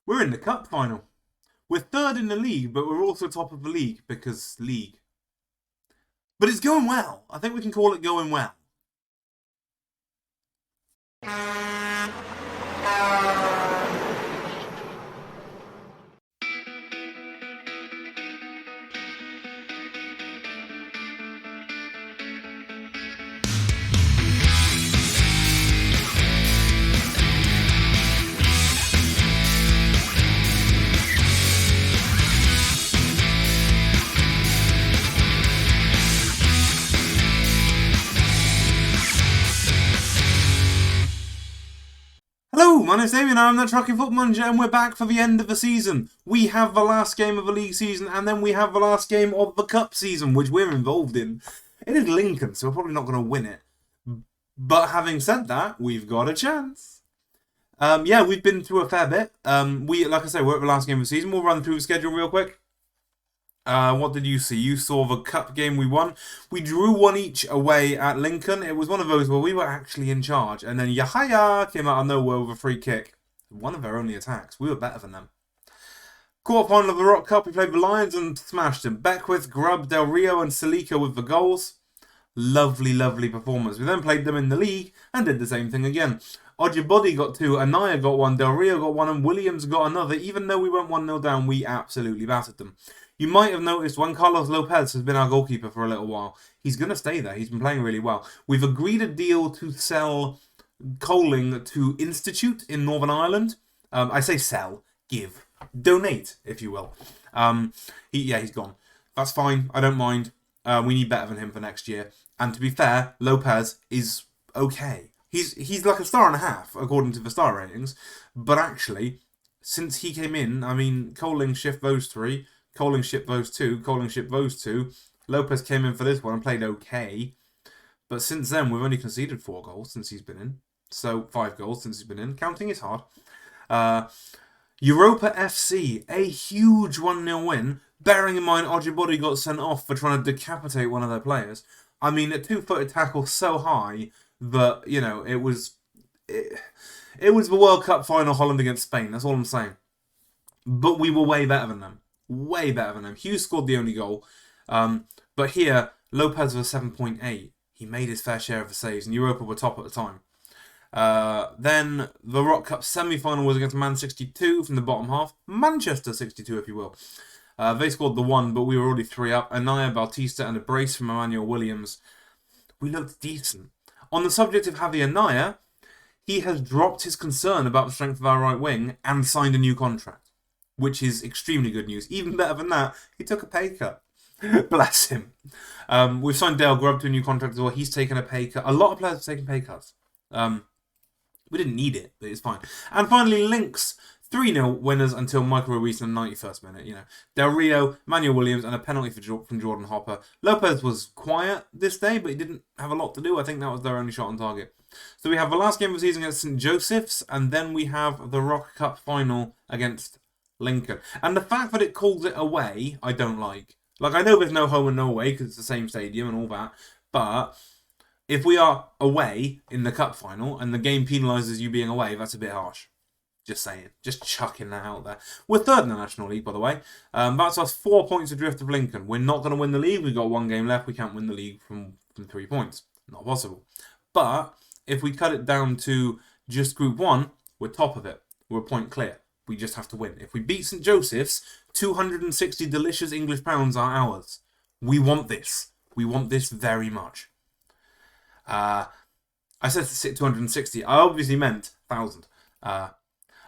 We're in the cup final. We're third in the league, but we're also top of the league because league. But it's going well. I think we can call it going well. Hello, my name's Damien, I'm the Trucking Football Manager, and we're back for the end of the season. We have the last game of the league season, and then we have the last game of the cup season, which we're involved in. It is Lincoln, so we're probably not going to win it. But having said that, we've got a chance. Yeah, we've been through a fair bit. Like I say, we're at the last game of the season. We'll run through the schedule real quick. What did you see? You saw the cup game we won. We drew one each away at Lincoln. It was one of those where we were actually in charge. And then Yahya came out of nowhere with a free kick. One of their only attacks. We were better than them. Quarter-final of the Rock Cup, we played the Lions and smashed them. Beckwith, Grubb, Del Rio and Salica with the goals. Lovely, lovely performance. We then played them in the league and did the same thing again. Ojibodi got two, Anaya got one, Del Rio got one and Williams got another. Even though we went 1-0 down, we absolutely battered them. You might have noticed Juan Carlos Lopez has been our goalkeeper for a little while. He's going to stay there. He's been playing really well. We've agreed a deal to sell Coling to Institute in Northern Ireland. I say sell, give, donate, if you will. He's gone. That's fine. I don't mind. We need better than him for next year. And to be fair, Lopez is okay. He's like a star and a half, according to the star ratings. But actually, since he came in, I mean, Coling shift those three. Coling shipped those two. Coling shipped those two. Lopez came in for this one and played okay. But since then, we've only conceded 4 goals since he's been in. So, 5 goals since he's been in. Counting is hard. Europa FC, a huge 1-0 win. Bearing in mind, Ojibodi got sent off for trying to decapitate one of their players. I mean, a 2-footed tackle so high that, you know, it was the World Cup final, Holland against Spain. That's all I'm saying. But we were way better than them. Way better than him. Hughes scored the only goal. But here, Lopez was 7.8. He made his fair share of the saves, and Europa were top at the time. Then the Rock Cup semi-final was against Man 62 from the bottom half. Manchester 62, if you will. They scored the 1, but we were already 3 up. Anaya, Bautista, and a brace from Emmanuel Williams. We looked decent. On the subject of Javi Anaya, he has dropped his concern about the strength of our right wing and signed a new contract, which is extremely good news. Even better than that, he took a pay cut. Bless him. We've signed Dale Grubb to a new contract as well. He's taken a pay cut. A lot of players have taken pay cuts. We didn't need it, but it's fine. And finally, Lynx. 3-0 winners until Michael Ruiz in the 91st minute. You know, Del Rio, Manuel Williams, and a penalty from Jordan Hopper. Lopez was quiet this day, but he didn't have a lot to do. I think that was their only shot on target. So we have the last game of the season against St. Joseph's, and then we have the Rock Cup final against Lincoln. And the fact that it calls it away, I don't like. Like, I know there's no home and no away because it's the same stadium and all that, but if we are away in the cup final and the game penalises you being away, that's a bit harsh. Just saying. Just chucking that out there. We're third in the National League, by the way. That's us 4 points adrift of Lincoln. We're not going to win the league. We've got 1 game left. We can't win the league from 3 points. Not possible. But if we cut it down to just Group 1, we're top of it. We're a point clear. We just have to win. If we beat St. Joseph's, 260 delicious English pounds are ours. We want this. We want this very much. I said 260. I obviously meant 1,000.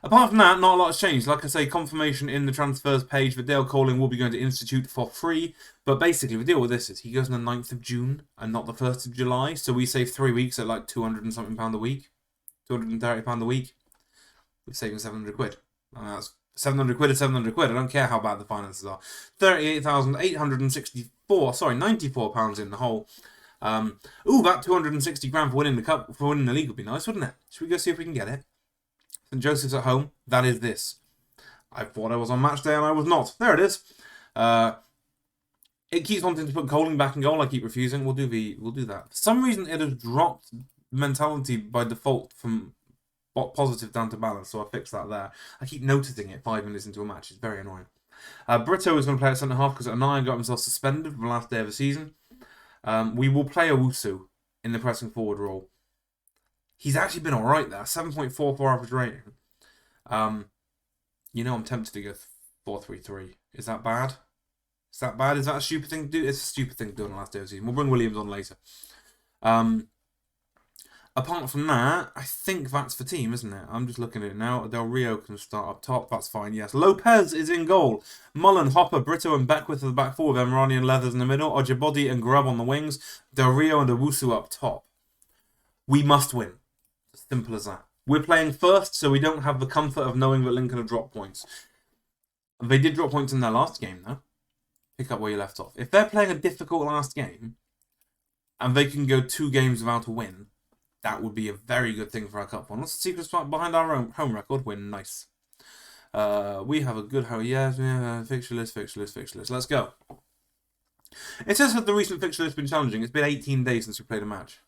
Apart from that, not a lot has changed. Like I say, confirmation in the transfers page that Dale Coling will be going to Institute for free. But basically, the deal with this is he goes on the 9th of June and not the 1st of July. So we save 3 weeks at like 200 and something pound a week. £230 a week. We're saving 700 quid. That's 700 quid is 700 quid. I don't care how bad the finances are. 94 pounds in the hole. That 260 grand for winning the cup, for winning the league would be nice, wouldn't it? Should we go see if we can get it? St. Joseph's at home. That is this. I thought I was on match day and I was not. There it is. It keeps wanting to put Coling back in goal. I keep refusing. We'll do that. For some reason, it has dropped mentality by default from positive down to balance, so I'll fix that there. I keep noticing it 5 minutes into a match. It's very annoying. Brito is going to play at centre-half because Anaya got himself suspended from the last day of the season. We will play Owusu in the pressing forward role. He's actually been alright there. 7.44 average rating. I'm tempted to go 4-3-3. Is that bad? Is that bad? Is that a stupid thing to do? It's a stupid thing to do on the last day of the season. We'll bring Williams on later. Apart from that, I think that's the team, isn't it? I'm just looking at it now. Del Rio can start up top. That's fine, yes. Lopez is in goal. Mullen, Hopper, Brito and Beckwith at the back four with Emrani and Leathers in the middle. Ojibodi and Grubb on the wings. Del Rio and Owusu up top. We must win. As simple as that. We're playing first, so we don't have the comfort of knowing that Lincoln have dropped points. They did drop points in their last game, though. Pick up where you left off. If they're playing a difficult last game, and they can go 2 games without a win, that would be a very good thing for our cup one. What's the secret spot behind our home record? We're nice. We have a good fixture list. Let's go. It says that the recent fixture list has been challenging. It's been 18 days since we played a match.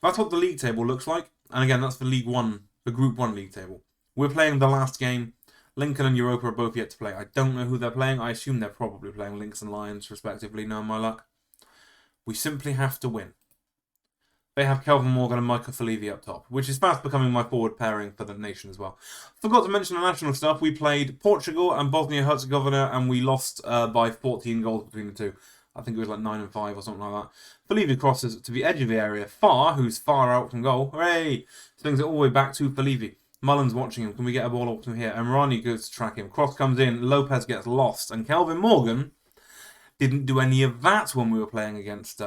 That's what the league table looks like. And again, that's the League One, the Group 1 league table. We're playing the last game. Lincoln and Europa are both yet to play. I don't know who they're playing. I assume they're probably playing Lynx and Lions, respectively, knowing my luck. We simply have to win. They have Kelvin Morgan and Michael Falevi up top, which is fast becoming my forward pairing for the nation as well. Forgot to mention the national stuff. We played Portugal and Bosnia-Herzegovina, and we lost by 14 goals between the two. I think it was like 9-5 or something like that. Falevi crosses to the edge of the area. Far, who's far out from goal. Hooray! Swings it all the way back to Falevi. Mullen's watching him. Can we get a ball up from here? Emrani goes to track him. Cross comes in. Lopez gets lost. And Kelvin Morgan didn't do any of that when we were playing against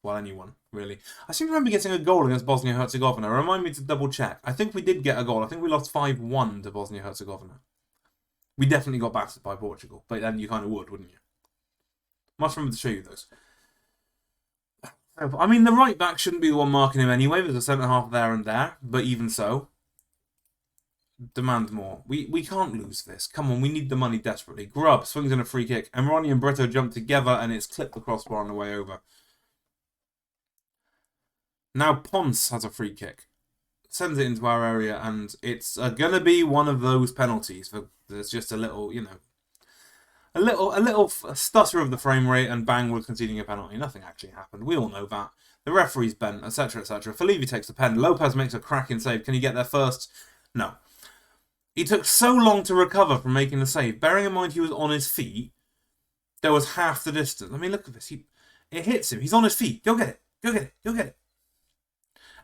anyone, really. I seem to remember getting a goal against Bosnia-Herzegovina. Remind me to double check. I think we did get a goal. I think we lost 5-1 to Bosnia-Herzegovina. We definitely got battered by Portugal. But then you kind of would, wouldn't you? Must remember to show you those. I mean, the right back shouldn't be the one marking him anyway. There's a centre-half there and there. But even so, demand more. We can't lose this. Come on, we need the money desperately. Grubb swings in a free kick. Emrani and Brito jump together and it's clipped the crossbar on the way over. Now Ponce has a free kick. Sends it into our area and it's going to be one of those penalties. There's just a little, a little stutter of the frame rate and bang, we're conceding a penalty. Nothing actually happened. We all know that. The referee's bent, etc., etc. Falevi takes the pen. Lopez makes a cracking save. Can he get there first? No. He took so long to recover from making the save. Bearing in mind he was on his feet, there was half the distance. I mean, look at this. It hits him. He's on his feet. Go get it. Go get it. Go get it.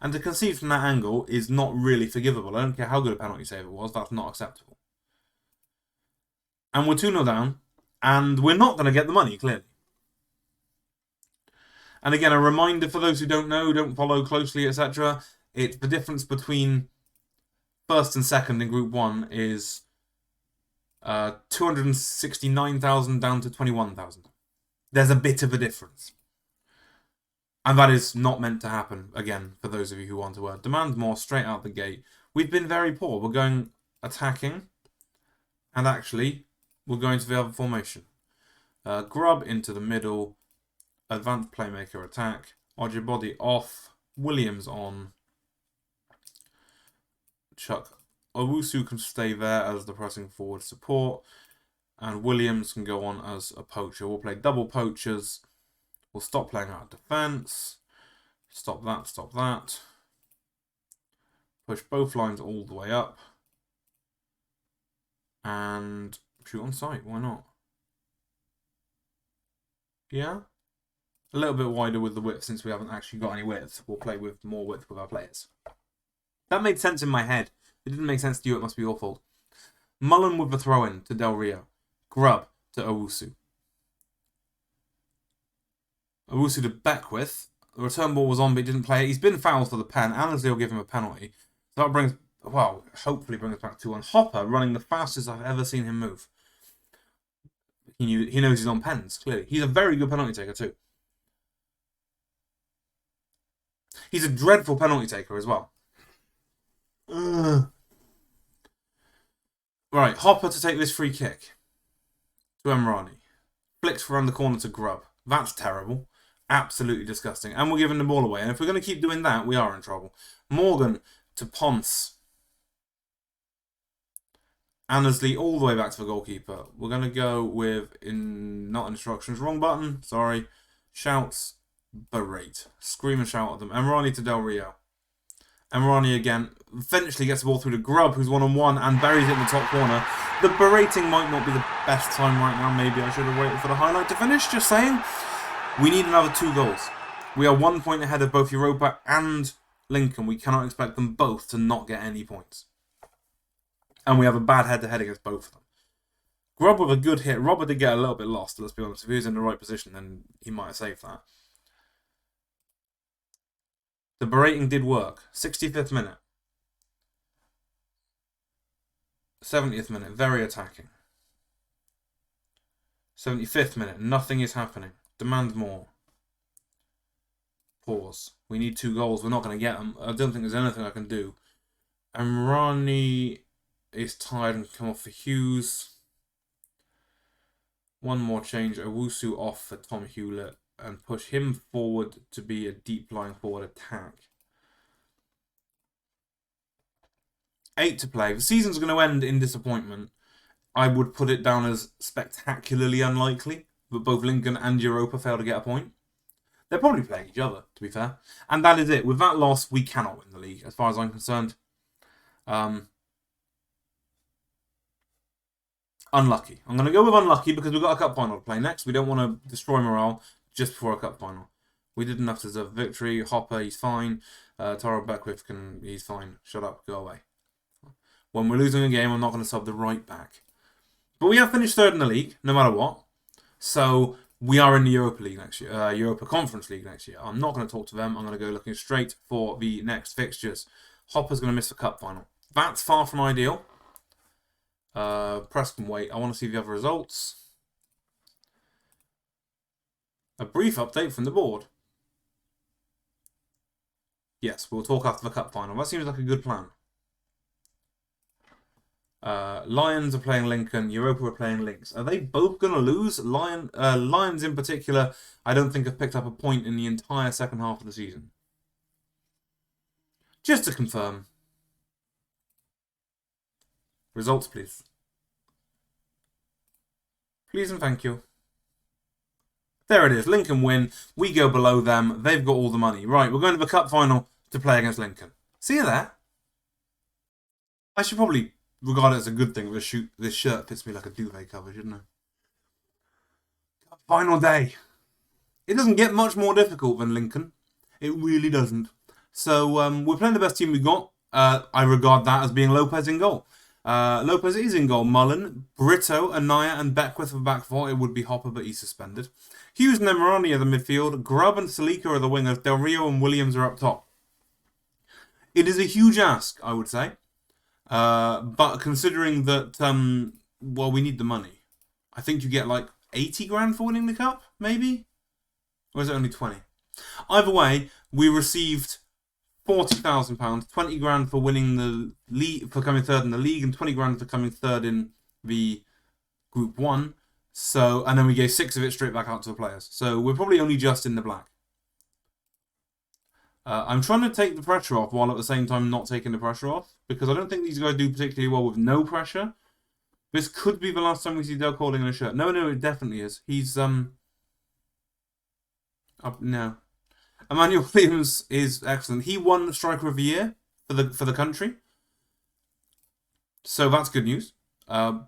And to concede from that angle is not really forgivable. I don't care how good a penalty save it was. That's not acceptable. And we're 2-0 down. And we're not going to get the money, clearly. And again, a reminder for those who don't know, don't follow closely, etc. It's the difference between first and second in Group 1 is 269,000 down to 21,000. There's a bit of a difference. And that is not meant to happen, again, for those of you who want to demand more straight out the gate. We've been very poor. We're going attacking. And actually, we're going to the other formation. Grubb into the middle. Advanced playmaker attack. Ojibodi off. Williams on. Chuck Owusu can stay there as the pressing forward support. And Williams can go on as a poacher. We'll play double poachers. We'll stop playing out of defence. Stop that, stop that. Push both lines all the way up. And shoot on sight, why not? Yeah? A little bit wider with the width since we haven't actually got any width. We'll play with more width with our players. That made sense in my head. It didn't make sense to you, it must be your fault. Mullen with the throw-in to Del Rio. Grubb to Owusu. Owusu to Beckwith. The return ball was on, but he didn't play it. He's been fouled for the pen. Annesley will give him a penalty. So that brings, hopefully brings us back to 2-1. Hopper running the fastest I've ever seen him move. He knows he's on pens, clearly. He's a very good penalty taker, too. He's a dreadful penalty taker as well. Right, Hopper to take this free kick. To Emrani. Flicks around the corner to Grubb. That's terrible. Absolutely disgusting. And we're giving the ball away. And if we're going to keep doing that, we are in trouble. Morgan to Ponce. Annesley all the way back to the goalkeeper. We're going to go with, not instructions, wrong button, sorry. Shouts, berate. Scream and shout at them. Emrani to Del Rio. Emrani again. Eventually gets the ball through to Grubb, who's one-on-one, and buries it in the top corner. The berating might not be the best time right now. Maybe I should have waited for the highlight to finish. Just saying. We need another 2 goals. We are 1 point ahead of both Europa and Lincoln. We cannot expect them both to not get any points. And we have a bad head-to-head against both of them. Grubb with a good hit. Robert did get a little bit lost, let's be honest. If he was in the right position, then he might have saved that. The berating did work. 65th minute. 70th minute, very attacking. 75th minute, nothing is happening. Demand more. Pause. We need 2 goals. We're not going to get them. I don't think there's anything I can do. Amrani is tired and come off for Hughes. 1 more change. Owusu off for Tom Hewlett and push him forward to be a deep lying forward attack. 8 to play. The season's going to end in disappointment. I would put it down as spectacularly unlikely that both Lincoln and Europa fail to get a point. They're probably playing each other, to be fair. And that is it. With that loss, we cannot win the league, as far as I'm concerned. Unlucky. I'm going to go with unlucky because we've got a cup final to play next. We don't want to destroy morale just before a cup final. We did enough to deserve victory. Hopper, he's fine. Taro Beckwith, he's fine. Shut up, go away. When we're losing a game, I'm not going to sub the right back. But we have finished 3rd in the league, no matter what. So we are in the Europa League next year, Europa Conference League next year. I'm not going to talk to them. I'm going to go looking straight for the next fixtures. Hopper's going to miss the cup final. That's far from ideal. Press can wait. I want to see the other results. A brief update from the board. Yes, we'll talk after the cup final. That seems like a good plan. Lions are playing Lincoln. Europa are playing Lynx. Are they both going to lose? Lions in particular, I don't think have picked up a point in the entire second half of the season. Just to confirm. Results, please. Please and thank you. There it is. Lincoln win. We go below them. They've got all the money. Right, we're going to the cup final to play against Lincoln. See you there. I should probably regard it as a good thing. This shirt fits me like a duvet cover, shouldn't it? Final day. It doesn't get much more difficult than Lincoln. It really doesn't. So we're playing the best team we got. I regard that as being Lopez in goal. Lopez is in goal. Mullen, Brito, Anaya, and Beckwith for back four. It would be Hopper, but he's suspended. Hughes and Emirani are the midfield. Grubb and Salika are the wingers. Del Rio and Williams are up top. It is a huge ask, I would say. But considering that, well, we need the money. I think you get like 80 grand for winning the cup, maybe? Or is it only 20? Either way, we received £40,000, 20 grand for winning the league, for coming third in the league, and 20 grand for coming third in the Group 1. So, and then we gave 6 of it straight back out to the players. So we're probably only just in the black. I'm trying to take the pressure off while at the same time not taking the pressure off, because I don't think these guys do particularly well with no pressure. This could be the last time we see Del Calling in a shirt. No, it definitely is. He's no. Emmanuel Williams is excellent. He won the Striker of the Year for the country, so that's good news. I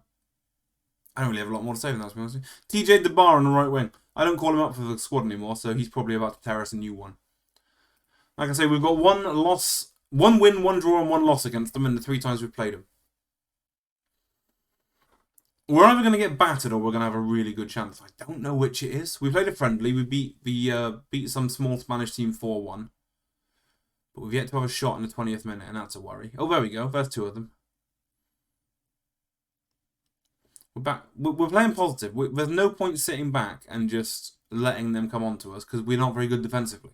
don't really have a lot more to say than that, to be honest. TJ DeBar on the right wing. I don't call him up for the squad anymore, so he's probably about to tear us a new one. Like I say, we've got 1 loss, 1 win, 1 draw, and 1 loss against them in the 3 times we've played them. We're either going to get battered or we're going to have a really good chance. I don't know which it is. We played a friendly. We beat some small Spanish team 4-1. But we've yet to have a shot in the 20th minute, and that's a worry. Oh, there we go. There's 2 of them. We're back. We're playing positive. There's no point sitting back and just letting them come on to us because we're not very good defensively.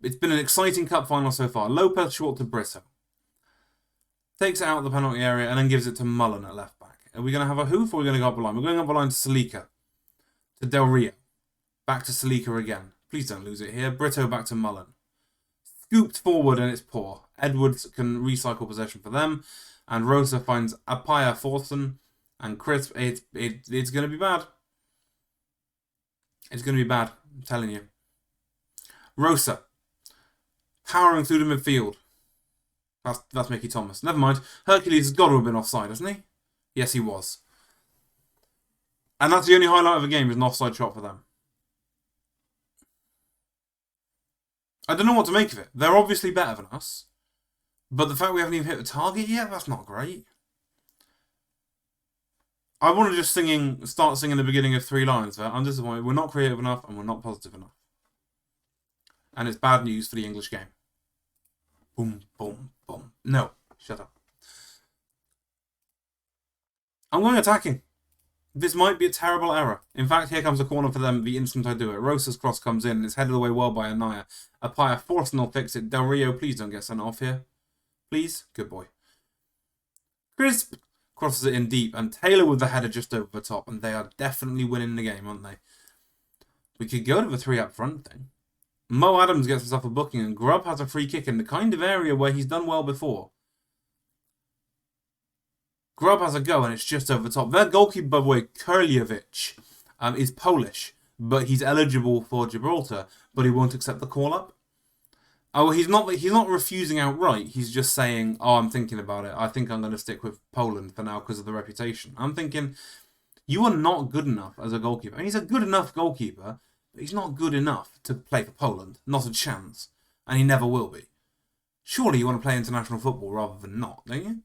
It's been an exciting cup final so far. Lopez short to Brito. Takes it out of the penalty area and then gives it to Mullen at left back. Are we going to have a hoof or are we going to go up the line? We're going up the line to Salika. to Del Rio. Back to Salika again. Please don't lose it here. Brito back to Mullen. Scooped forward and it's poor. Edwards can recycle possession for them. And Rosa finds Apaya Thorson. And Crisp, it's going to be bad. It's going to be bad. I'm telling you. Rosa. Powering through the midfield. That's Mickey Thomas. Never mind. Hercules has got to have been offside, hasn't he? Yes, he was. And that's the only highlight of the game, is an offside shot for them. I don't know what to make of it. They're obviously better than us. But the fact we haven't even hit the target yet, that's not great. I want to just start singing the beginning of Three Lions there. I'm disappointed. We're not creative enough and we're not positive enough. And it's bad news for the English game. Boom, boom, boom. No, shut up. I'm going attacking. This might be a terrible error. In fact, here comes a corner for them the instant I do it. Rosa's cross comes in and it's headed away well by Anaya. Apaya Forsen will fix it. Del Rio, please don't get sent off here. Please? Good boy. Crisp crosses it in deep and Taylor with the header just over the top, and they are definitely winning the game, aren't they? We could go to the 3 up front thing. Mo Adams gets himself a booking and Grubb has a free kick in the kind of area where he's done well before. Grubb has a go and it's just over the top. Their goalkeeper, by the way, Kurljevic, is Polish, but he's eligible for Gibraltar, but he won't accept the call-up. Oh, he's not refusing outright. He's just saying, oh, I'm thinking about it. I think I'm going to stick with Poland for now because of the reputation. I'm thinking, you are not good enough as a goalkeeper. And he's a good enough goalkeeper, but he's not good enough to play for Poland. Not a chance. And he never will be. Surely you want to play international football rather than not, don't you?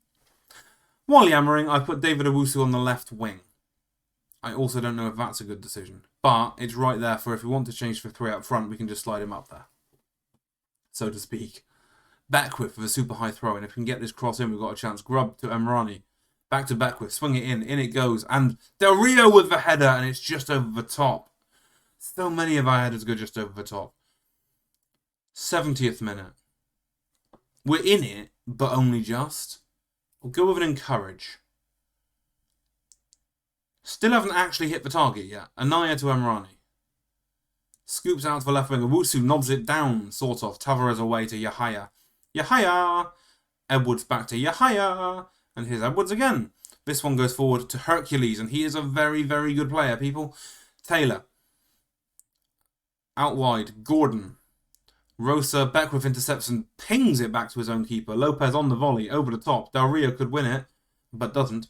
While yammering, I put David Owusu on the left wing. I also don't know if that's a good decision. But it's right there for if we want to change for 3 up front, we can just slide him up there, so to speak. Beckwith with a super high throw, and if we can get this cross in, we've got a chance. Grubb to Emrani. Back to Beckwith. Swing it in it goes. And Del Rio with the header, and it's just over the top. So many of our headers go just over the top. 70th minute. We're in it, but only just. We'll go with an encourage. Still haven't actually hit the target yet. Anaya to Emrani. Scoops out to the left wing. Owusu knobs it down, sort of. Tavares away to Yahaya. Yahaya! Edwards back to Yahaya. And here's Edwards again. This one goes forward to Hercules, and he is a very, very good player, people. Taylor. Out wide. Gordon. Rosa, Beckwith intercepts and pings it back to his own keeper. Lopez on the volley, over the top. Del Rio could win it, but doesn't.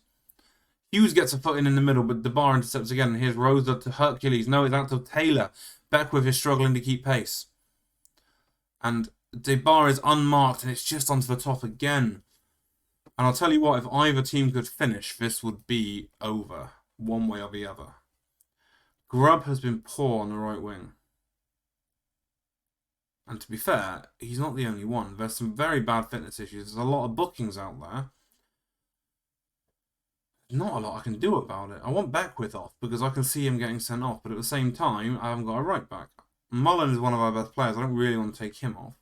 Hughes gets a foot in the middle, but DeBar intercepts again. And here's Rosa to Hercules. No, it's out to Taylor. Beckwith is struggling to keep pace. And DeBar is unmarked, and it's just onto the top again. And I'll tell you what, if either team could finish, this would be over, one way or the other. Grubb has been poor on the right wing. And to be fair, he's not the only one. There's some very bad fitness issues. There's a lot of bookings out there. Not a lot I can do about it. I want Beckwith off because I can see him getting sent off, but at the same time, I haven't got a right back. Mullen is one of our best players. I don't really want to take him off.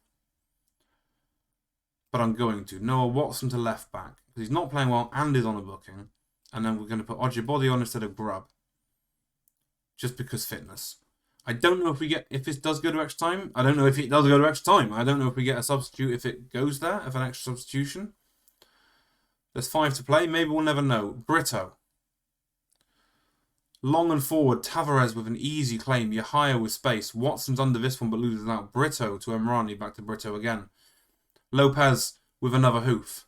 But I'm going to. Noah Watson to left back because he's not playing well and is on a booking. And then we're going to put Ojibodi on instead of Grubb. Just because fitness. I don't know if this does go to extra time. I don't know if it does go to extra time. I don't know if we get a substitute if it goes there, if an extra substitution. There's 5 to play. Maybe we'll never know. Brito. Long and forward. Tavares with an easy claim. Yahaya with space. Watson's under this one but loses out. Brito to Emrani. Back to Brito again. Lopez with another hoof.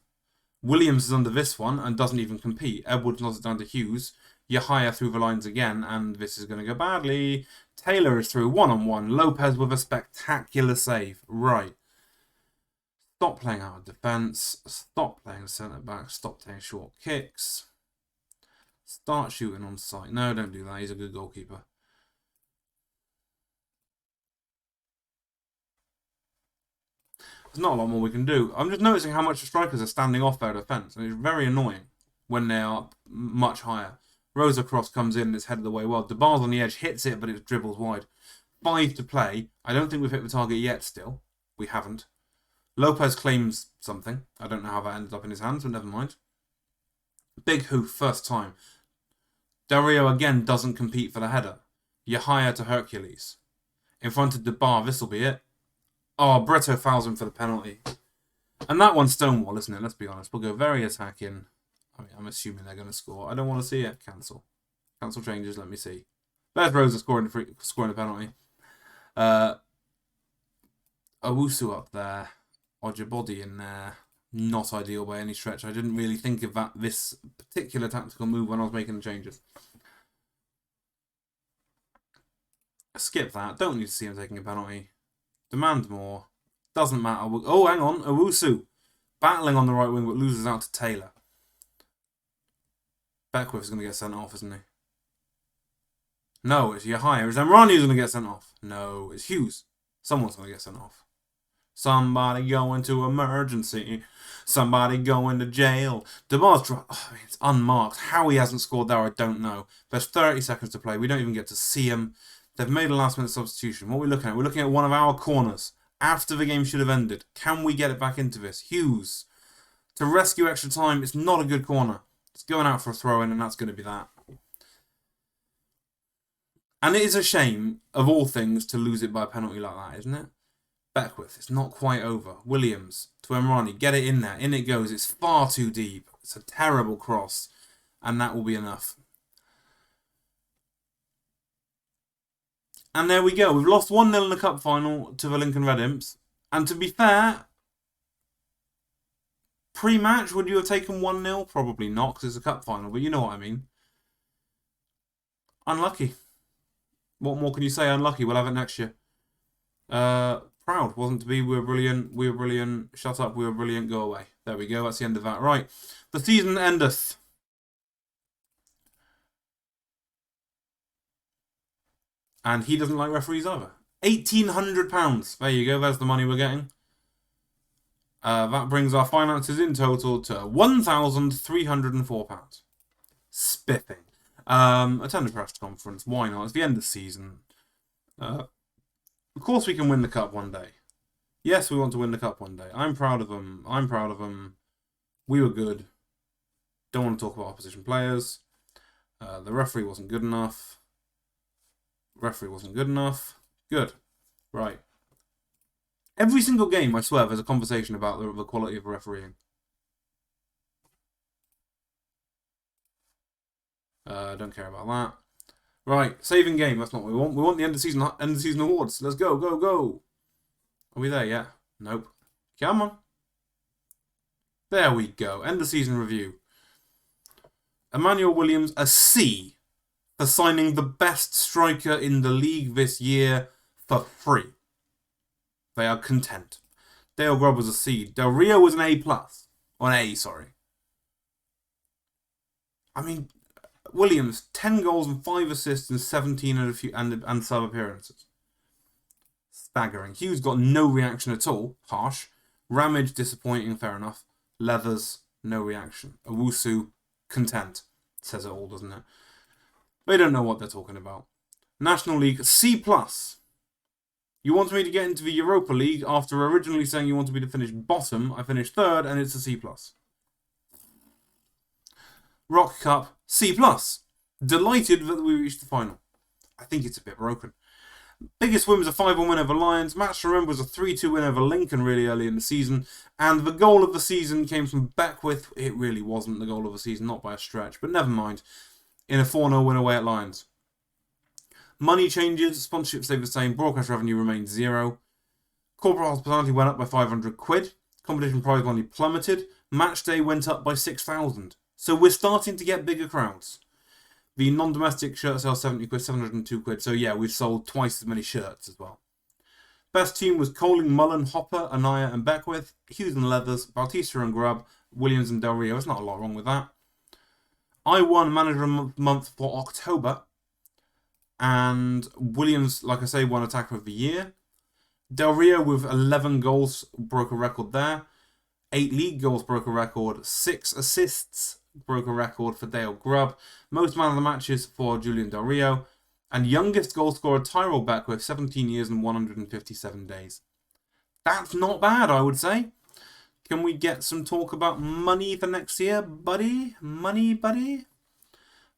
Williams is under this one and doesn't even compete. Edwards knocks it down to Hughes. Yahaya through the lines again, and this is going to go badly. Taylor is through one-on-one. Lopez with a spectacular save. Right. Stop playing out of defence. Stop playing centre-back. Stop taking short kicks. Start shooting on sight. No, don't do that. He's a good goalkeeper. There's not a lot more we can do. I'm just noticing how much the strikers are standing off their defence, and it's very annoying when they are much higher. Rosa cross comes in and it's headed away well. DeBar's on the edge, hits it, but it dribbles wide. 5 to play. I don't think we've hit the target yet still. We haven't. Lopez claims something. I don't know how that ended up in his hands, but never mind. Big hoof, first time. Del Rio again doesn't compete for the header. Yahya to Hercules. In front of the bar, this'll be it. Oh, Brito fouls him for the penalty. And that one's Stonewall, isn't it? Let's be honest. We'll go very attacking. I mean, I'm assuming they're going to score. I don't want to see it. Cancel. Cancel changes. Let me see. There's Rosa scoring the penalty. Owusu up there. Ojibodi in there. Not ideal by any stretch. I didn't really think of this particular tactical move when I was making the changes. Skip that. Don't need to see him taking a penalty. Demand more. Doesn't matter. Oh, hang on. Owusu. Battling on the right wing, but loses out to Taylor. Beckwith's going to get sent off, isn't he? No, it's Yahya. Is Emrani who's going to get sent off? No, it's Hughes. Someone's going to get sent off. Somebody going to emergency. Somebody going to jail. DeMar's it's unmarked. How he hasn't scored there, I don't know. There's 30 seconds to play. We don't even get to see him. They've made a last-minute substitution. What are we looking at? We're looking at one of our corners. After the game should have ended. Can we get it back into this? Hughes. To rescue extra time, it's not a good corner. It's going out for a throw-in, and that's going to be that. And it is a shame, of all things, to lose it by a penalty like that, isn't it? Beckwith, it's not quite over. Williams to Emrani, get it in there. In it goes. It's far too deep. It's a terrible cross, and that will be enough. And there we go. We've lost 1-0 in the cup final to the Lincoln Red Imps. And to be fair, pre-match, would you have taken 1-0? Probably not, because it's a cup final, but you know what I mean. Unlucky. What more can you say? Unlucky. We'll have it next year. Proud. Wasn't to be. We were brilliant. We were brilliant. Shut up. We were brilliant. Go away. There we go. That's the end of that. Right. The season endeth. And he doesn't like referees either. £1,800. There you go. There's the money we're getting. That brings our finances in total to £1,304. Spiffing. Attend a press conference. Why not? It's the end of the season. Of course we can win the cup one day. Yes, we want to win the cup one day. I'm proud of them. I'm proud of them. We were good. Don't want to talk about opposition players. The referee wasn't good enough. Referee wasn't good enough. Good. Right. Every single game, I swear, there's a conversation about the quality of refereeing. Don't care about that. Right, saving game. That's not what we want. We want the end of season awards. Let's go, go, go. Are we there yet? Nope. Come on. There we go. End of season review. Emmanuel Williams, a C for signing the best striker in the league this year for free. They are content. Dale Grubb was a C. Del Rio was an A+. Or an A, sorry. I mean, Williams, 10 goals and 5 assists and 17 and sub appearances. Staggering. Hughes got no reaction at all. Harsh. Ramage, disappointing, fair enough. Leathers, no reaction. Owusu, content. Says it all, doesn't it? They don't know what they're talking about. National League, C+. You want me to get into the Europa League after originally saying you wanted me to finish bottom. I finished third and it's a C+. Rock Cup, C+. Delighted that we reached the final. I think it's a bit broken. Biggest win was a 5-1 win over Lions. Match to remember was a 3-2 win over Lincoln really early in the season. And the goal of the season came from Beckwith. It really wasn't the goal of the season, not by a stretch. But never mind. In a 4-0 win away at Lions. Money changes. Sponsorship stayed the same. Broadcast revenue remained 0. Corporate hospitality went up by £500. Competition prize money plummeted. Match day went up by 6,000. So we're starting to get bigger crowds. The non-domestic shirt sale £70, £702. So yeah, we've sold twice as many shirts as well. Best team was Coling, Mullen, Hopper, Anaya and Beckwith, Hughes and Leathers, Bautista and Grubb, Williams and Del Rio. There's not a lot wrong with that. I won Manager of the Month for October. And Williams, like I say, won Attacker of the Year. Del Rio with 11 goals broke a record there. 8 league goals broke a record. 6 assists broke a record for Dale Grubb. Most man of the matches for Julian Del Rio. And youngest goal scorer Tyrell Beckwith, 17 years and 157 days. That's not bad, I would say. Can we get some talk about money for next year, buddy? Money, buddy?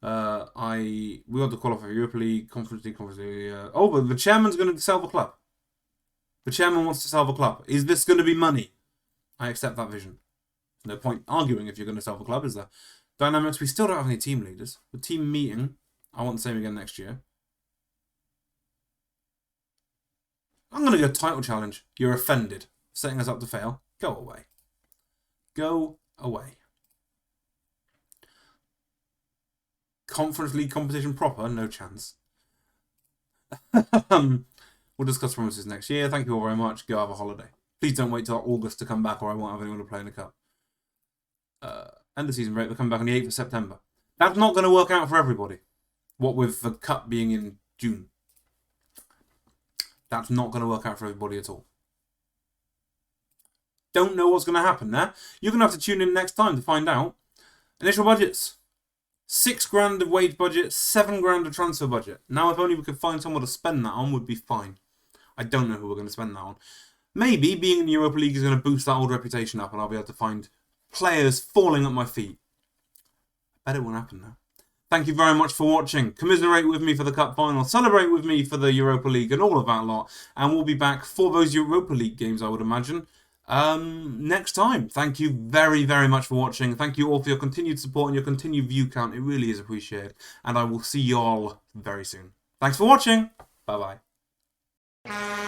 We want to qualify for Europa League, Conference League, oh, but the chairman's going to sell the club. The chairman wants to sell the club. Is this going to be money? I accept that vision. No point arguing if you're going to sell the club, is there? Dynamics, we still don't have any team leaders. The team meeting, I want the same again next year. I'm going to go title challenge. You're offended. Setting us up to fail. Go away. Go away. Conference League competition proper? No chance. We'll discuss promises next year. Thank you all very much. Go have a holiday. Please don't wait till August to come back or I won't have anyone to play in the cup. End of season break. We'll come back on the 8th of September. That's not going to work out for everybody. What with the cup being in June. That's not going to work out for everybody at all. Don't know what's going to happen there. You're going to have to tune in next time to find out. Initial budgets. 6 grand of wage budget, 7 grand of transfer budget. Now, if only we could find someone to spend that on, would be fine. I don't know who we're going to spend that on. Maybe being in the Europa League is going to boost that old reputation up and I'll be able to find players falling at my feet. I bet it won't happen now. Thank you very much for watching. Commiserate with me for the Cup Final. Celebrate with me for the Europa League and all of that lot. And we'll be back for those Europa League games, I would imagine, next time. Thank you very, very much for watching. Thank you all for your continued support and your continued view count. It really is appreciated. And I will see you all very soon. Thanks for watching. Bye-bye.